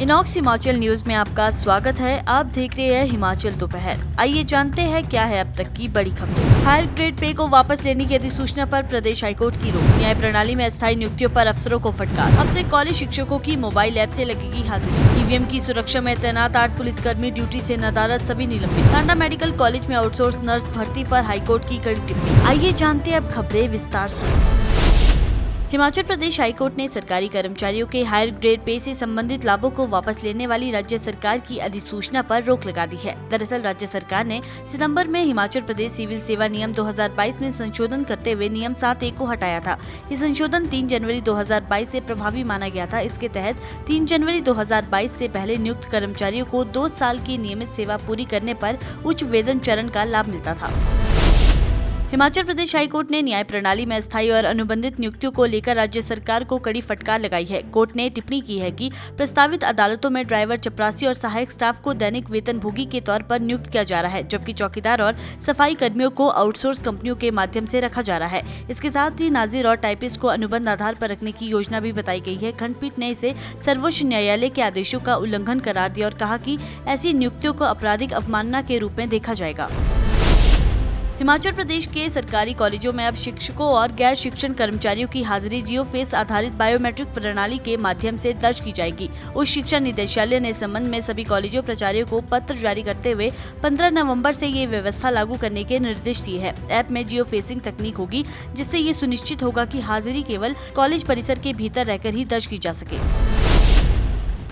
Inox Himachal news में आपका स्वागत है। आप देख रहे हैं हिमाचल दोपहर। आइए जानते हैं क्या है अब तक की बड़ी खबरें। हायर ग्रेड पे को वापस लेने की अधिसूचना पर प्रदेश हाईकोर्ट की रोक। न्याय प्रणाली में अस्थायी नियुक्तियों पर अफसरों को फटकार। अब से कॉलेज शिक्षकों की मोबाइल ऐप से लगेगी हाजिरी। ईवीएम की सुरक्षा में तैनात 8 पुलिसकर्मी ड्यूटी से नदारद, सभी निलंबित। टांडा मेडिकल कॉलेज में आउटसोर्स नर्स भर्ती पर हाईकोर्ट की कड़ी टिप्पणी। आइए जानते हैं अब खबरें विस्तार से। हिमाचल प्रदेश हाईकोर्ट ने सरकारी कर्मचारियों के हायर ग्रेड पे से संबंधित लाभों को वापस लेने वाली राज्य सरकार की अधिसूचना पर रोक लगा दी है। दरअसल राज्य सरकार ने सितंबर में हिमाचल प्रदेश सिविल सेवा नियम 2022 में संशोधन करते हुए नियम 7(a) को हटाया था। ये संशोधन 3 जनवरी 2022 से प्रभावी माना गया था। इसके तहत 3 जनवरी 2022 से पहले नियुक्त कर्मचारियों को 2 साल की नियमित सेवा पूरी करने पर उच्च वेतन चरण का लाभ मिलता था। हिमाचल प्रदेश हाईकोर्ट ने न्याय प्रणाली में अस्थायी और अनुबंधित नियुक्तियों को लेकर राज्य सरकार को कड़ी फटकार लगाई है। कोर्ट ने टिप्पणी की है कि प्रस्तावित अदालतों में ड्राइवर, चपरासी और सहायक स्टाफ को दैनिक वेतनभोगी के तौर पर नियुक्त किया जा रहा है, जबकि चौकीदार और सफाई कर्मियों को आउटसोर्स कंपनियों के माध्यम से रखा जा रहा है। इसके साथ ही नाजिर और टाइपिस्ट को अनुबंध आधार पर रखने की योजना भी बताई गई है। खंडपीठ ने इसे सर्वोच्च न्यायालय के आदेशों का उल्लंघन करार दिया और कहा कि ऐसी नियुक्तियों को आपराधिक अवमानना के रूप में देखा जाएगा। हिमाचल प्रदेश के सरकारी कॉलेजों में अब शिक्षकों और गैर शिक्षण कर्मचारियों की हाजिरी जियो फेस आधारित बायोमेट्रिक प्रणाली के माध्यम से दर्ज की जाएगी। उच्च शिक्षा निदेशालय ने इस संबंध में सभी कॉलेजों प्राचार्यों को पत्र जारी करते हुए 15 नवंबर से ये व्यवस्था लागू करने के निर्देश दिए हैं। ऐप में जियो फेसिंग तकनीक होगी, जिससे ये सुनिश्चित होगा कि हाजिरी केवल कॉलेज परिसर के भीतर रहकर ही दर्ज की जा सके।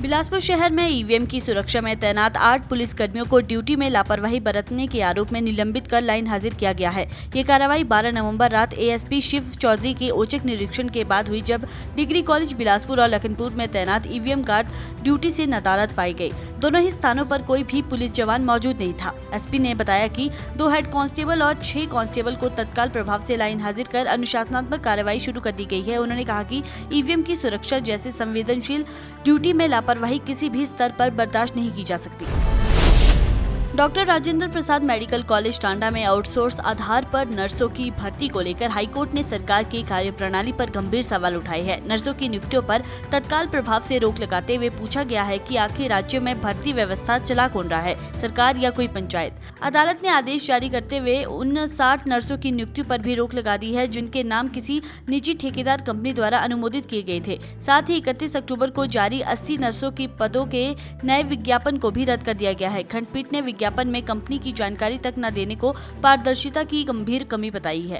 बिलासपुर शहर में ईवीएम की सुरक्षा में तैनात 8 पुलिसकर्मियों को ड्यूटी में लापरवाही बरतने के आरोप में निलंबित कर लाइन हाजिर किया गया है। ये कार्रवाई 12 नवंबर रात एएसपी शिव चौधरी के औचक निरीक्षण के बाद हुई, जब डिग्री कॉलेज बिलासपुर और लखनपुर में तैनात ईवीएम गार्ड ड्यूटी से नदारद पाई गई। दोनों ही स्थानों पर कोई भी पुलिस जवान मौजूद नहीं था। एसपी ने बताया कि 2 हेड कांस्टेबल और 6 कांस्टेबल को तत्काल प्रभाव से लाइन हाजिर कर अनुशासनात्मक कार्रवाई शुरू कर दी गई है। उन्होंने कहा कि ईवीएम की सुरक्षा जैसे संवेदनशील ड्यूटी में लापरवाही किसी भी स्तर पर बर्दाश्त नहीं की जा सकती। Doctor Rajendra Prasad medical college Tanda में आउटसोर्स आधार पर नर्सों की भर्ती को लेकर हाईकोर्ट ने सरकार की कार्यप्रणाली पर गंभीर सवाल उठाए हैं। नर्सों की नियुक्तियों पर तत्काल प्रभाव से रोक लगाते हुए पूछा गया है कि आखिर राज्य में भर्ती व्यवस्था चला कौन रहा है, सरकार या कोई पंचायत। अदालत ने आदेश जारी करते हुए उन 60 नर्सों की नियुक्ति पर भी रोक लगा दी है, जिनके नाम किसी निजी ठेकेदार कंपनी द्वारा अनुमोदित किए गए थे। साथ ही 31 अक्टूबर को जारी 80 नर्सों की पदों के नए विज्ञापन को भी रद्द कर दिया गया है। खंडपीठ ने विज्ञापन में कंपनी की जानकारी तक न देने को पारदर्शिता की गंभीर कमी बताई है।